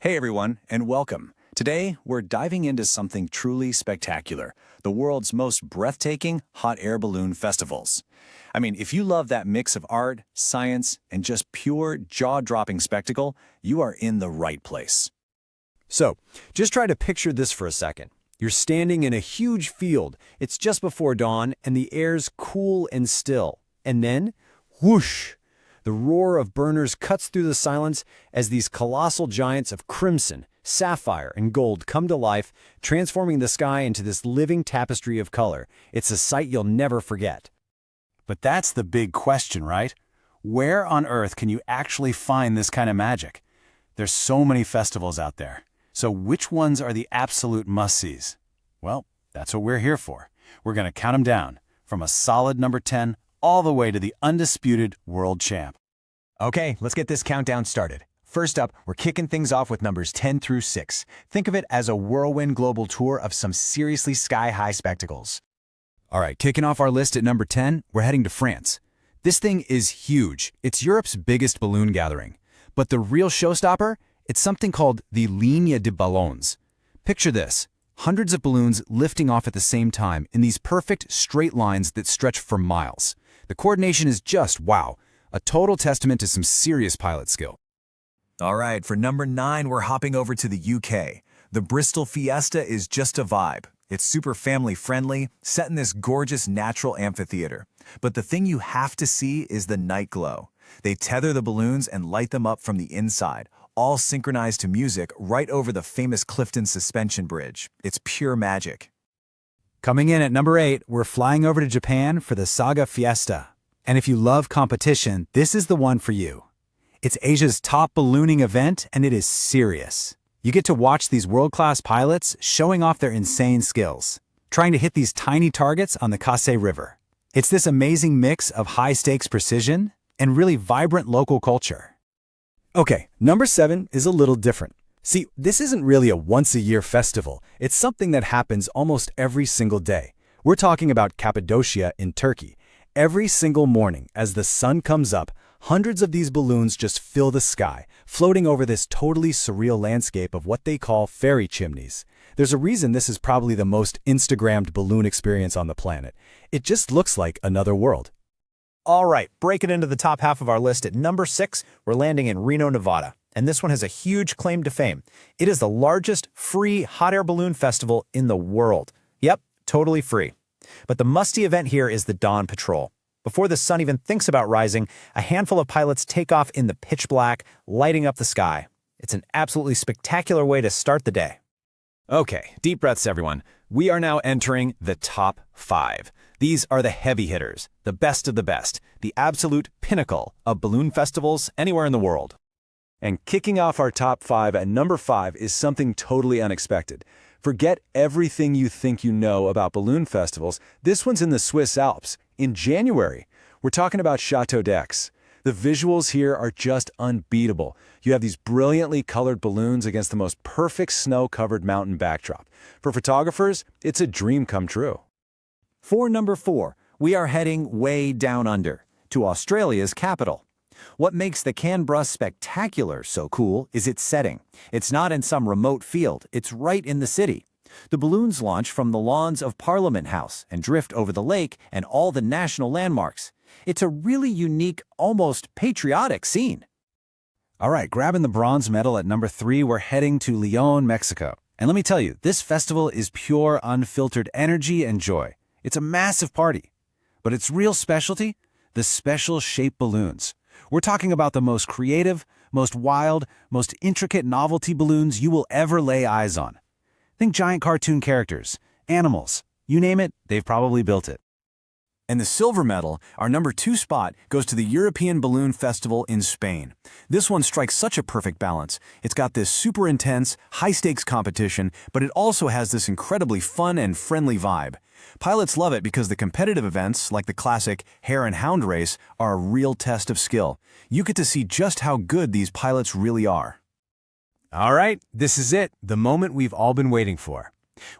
Hey everyone, and welcome. Today, we're diving into something truly spectacular, the world's most breathtaking hot air balloon festivals. I mean, if you love that mix of art, science, and just pure jaw-dropping spectacle, you are in the right place. So, just try to picture this for a second. You're standing in a huge field. It's just before dawn, and the air's cool and still. And then, whoosh! The roar of burners cuts through the silence as these colossal giants of crimson, sapphire, and gold come to life, transforming the sky into this living tapestry of color. It's a sight you'll never forget. But that's the big question, right? Where on earth can you actually find this kind of magic? There's so many festivals out there. So which ones are the absolute must-sees? Well, that's what we're here for. We're going to count them down, from a solid number 10 all the way to the undisputed world champ. Okay, let's get this countdown started. First up, we're kicking things off with numbers 10 through 6. Think of it as a whirlwind global tour of some seriously sky-high spectacles. All right, kicking off our list at number 10, we're heading to France. This thing is huge. It's Europe's biggest balloon gathering. But the real showstopper? It's something called the Ligne de Ballons. Picture this. Hundreds of balloons lifting off at the same time in these perfect straight lines that stretch for miles. The coordination is just wow. A total testament to some serious pilot skill. All right, for number 9, we're hopping over to the UK. The Bristol Fiesta is just a vibe. It's super family-friendly, set in this gorgeous natural amphitheater. But the thing you have to see is the night glow. They tether the balloons and light them up from the inside, all synchronized to music right over the famous Clifton Suspension Bridge. It's pure magic. Coming in at number 8, we're flying over to Japan for the Saga Fiesta. And if you love competition, this is the one for you. It's Asia's top ballooning event, and it is serious. You get to watch these world-class pilots showing off their insane skills, trying to hit these tiny targets on the Kasei River. It's this amazing mix of high-stakes precision and really vibrant local culture. Okay, number 7 is a little different. See, this isn't really a once-a-year festival. It's something that happens almost every single day. We're talking about Cappadocia in Turkey. Every single morning, as the sun comes up, hundreds of these balloons just fill the sky, floating over this totally surreal landscape of what they call fairy chimneys. There's a reason this is probably the most Instagrammed balloon experience on the planet. It just looks like another world. All right, breaking into the top half of our list at number 6, we're landing in Reno, Nevada. And this one has a huge claim to fame. It is the largest free hot air balloon festival in the world. Yep, totally free. But the must-see event here is the Dawn Patrol. Before the sun even thinks about rising, a handful of pilots take off in the pitch black, lighting up the sky. It's an absolutely spectacular way to start the day. Okay, deep breaths everyone. We are now entering the top 5. These are the heavy hitters, the best of the best, the absolute pinnacle of balloon festivals anywhere in the world. And kicking off our top 5 at number 5 is something totally unexpected. Forget everything you think you know about balloon festivals. This one's in the Swiss Alps, in January. We're talking about Chateau d'Aix. The visuals here are just unbeatable. You have these brilliantly colored balloons against the most perfect snow-covered mountain backdrop. For photographers, it's a dream come true. For number 4, we are heading way down under, to Australia's capital. What makes the Canberra Spectacular so cool is its setting. It's not in some remote field, it's right in the city. The balloons launch from the lawns of Parliament House and drift over the lake and all the national landmarks. It's a really unique, almost patriotic scene. All right, grabbing the bronze medal at number 3, we're heading to León, Mexico. And let me tell you, this festival is pure, unfiltered energy and joy. It's a massive party. But its real specialty? The special-shaped balloons. We're talking about the most creative, most wild, most intricate novelty balloons you will ever lay eyes on. Think giant cartoon characters, animals, you name it, they've probably built it. And the silver medal, our number 2 spot, goes to the European Balloon Festival in Spain. This one strikes such a perfect balance. It's got this super intense, high-stakes competition, but it also has this incredibly fun and friendly vibe. Pilots love it because the competitive events, like the classic Hare and Hound race, are a real test of skill. You get to see just how good these pilots really are. All right, this is it, the moment we've all been waiting for.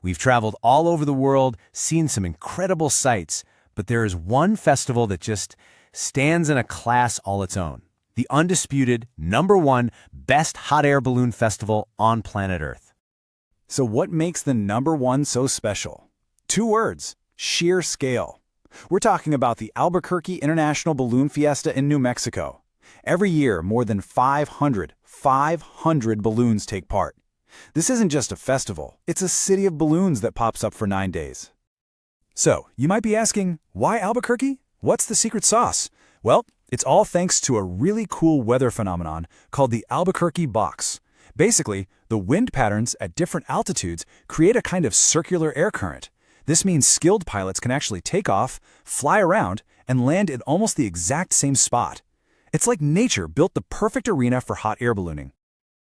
We've traveled all over the world, seen some incredible sights, but there is one festival that just stands in a class all its own. The undisputed, #1, best hot air balloon festival on planet Earth. So what makes the #1 so special? 2 words: sheer scale. We're talking about the Albuquerque International Balloon Fiesta in New Mexico. Every year, more than 500 balloons take part. This isn't just a festival, it's a city of balloons that pops up for 9 days. So, you might be asking, why Albuquerque? What's the secret sauce? Well, it's all thanks to a really cool weather phenomenon called the Albuquerque box. Basically, the wind patterns at different altitudes create a kind of circular air current. This means skilled pilots can actually take off, fly around, and land in almost the exact same spot. It's like nature built the perfect arena for hot air ballooning.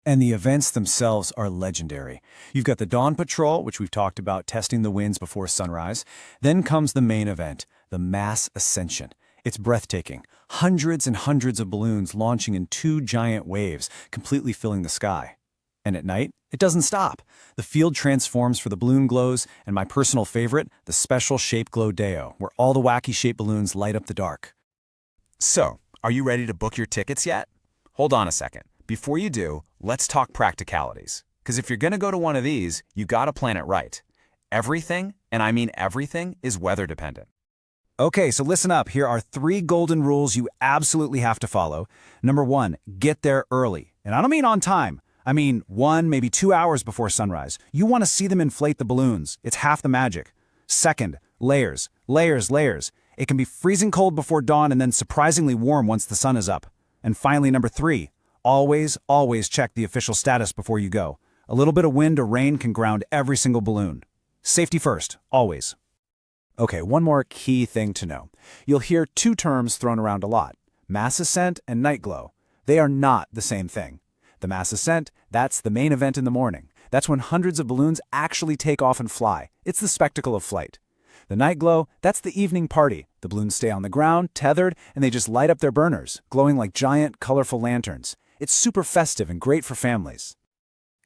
And the events themselves are legendary. You've got the Dawn Patrol, which we've talked about, testing the winds before sunrise. Then comes the main event, the mass ascension. It's breathtaking. Hundreds and hundreds of balloons launching in 2 giant waves, completely filling the sky. And at night, it doesn't stop. The field transforms for the balloon glows, and my personal favorite, the special Shape Glow Deo, where all the wacky shaped balloons light up the dark. So, are you ready to book your tickets yet? Hold on a second. Before you do, let's talk practicalities. Because if you're going to go to one of these, you gotta plan it right. Everything, and I mean everything, is weather dependent. Okay, so listen up. Here are 3 golden rules you absolutely have to follow. Number 1, get there early. And I don't mean on time. I mean 1, maybe 2 hours before sunrise. You want to see them inflate the balloons. It's half the magic. Second, layers. Layers, layers. It can be freezing cold before dawn and then surprisingly warm once the sun is up. And finally, number 3, always check the official status before you go. A little bit of wind or rain can ground every single balloon. Safety first, always. Okay, one more key thing to know. You'll hear 2 terms thrown around a lot: mass ascent and night glow. They are not the same thing. The mass ascent, that's the main event in the morning. That's when hundreds of balloons actually take off and fly. It's the spectacle of flight. The night glow, that's the evening party. The balloons stay on the ground, tethered, and they just light up their burners, glowing like giant, colorful lanterns. It's super festive and great for families.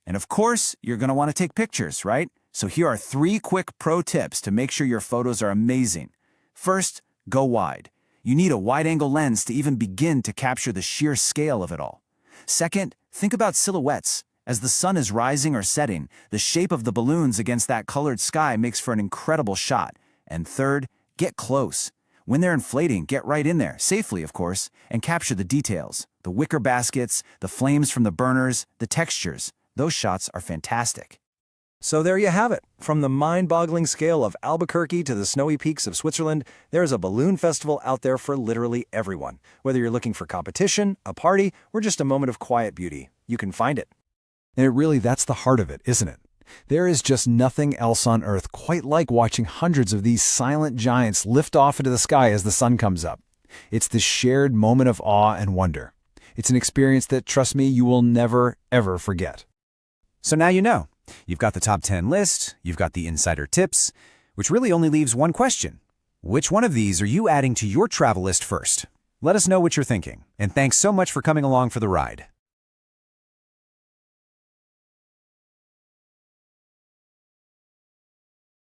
And of course, you're going to want to take pictures, right? So here are 3 quick pro tips to make sure your photos are amazing. First, go wide. You need a wide-angle lens to even begin to capture the sheer scale of it all. Second, think about silhouettes. As the sun is rising or setting, the shape of the balloons against that colored sky makes for an incredible shot. And third, get close. When they're inflating, get right in there, safely of course, and capture the details. The wicker baskets, the flames from the burners, the textures. Those shots are fantastic. So there you have it. From the mind-boggling scale of Albuquerque to the snowy peaks of Switzerland, there is a balloon festival out there for literally everyone. Whether you're looking for competition, a party, or just a moment of quiet beauty, you can find it. And that's the heart of it, isn't it? There is just nothing else on Earth quite like watching hundreds of these silent giants lift off into the sky as the sun comes up. It's the shared moment of awe and wonder. It's an experience that, trust me, you will never, ever forget. So now you know. You've got the top 10 list, you've got the insider tips, which really only leaves one question. Which one of these are you adding to your travel list first? Let us know what you're thinking, and thanks so much for coming along for the ride.